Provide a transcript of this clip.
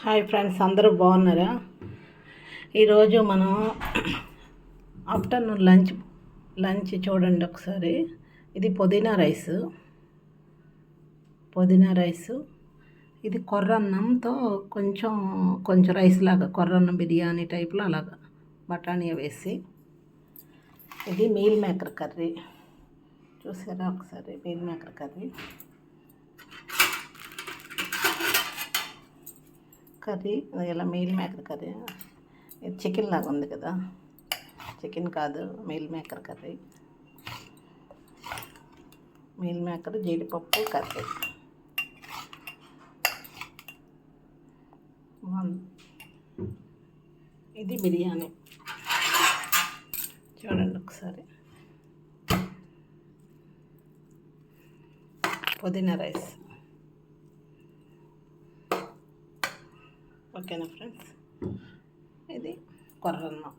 Hi friends, అందరూ బాగున్నారా? ఈరోజు మనం ఆఫ్టర్నూన్ లంచ్ చూడండి ఒకసారి. ఇది పుదీనా రైసు. ఇది కొర్రన్నంతో కొంచెం రైస్ లాగా, కొర్రన్నం బిర్యానీ టైప్లో అలాగా బఠానీ వేసి. ఇది మీల్ మేకర్ కర్రీ. చూసారా ఒకసారి? మీల్ మేకర్ కర్రీ ఇలా మీల్ మేకర్ కర్రీ. ఇది చికెన్ లాగా ఉంది కదా, చికెన్ కాదు, meal maker curry. Meal maker జీడిపప్పు కర్రీ. ఇది బిర్యానీ చూడండి ఒకసారి. పుదీనా రైస్. ఓకేనా ఫ్రెండ్స్? ఇది కొర్రన్నం.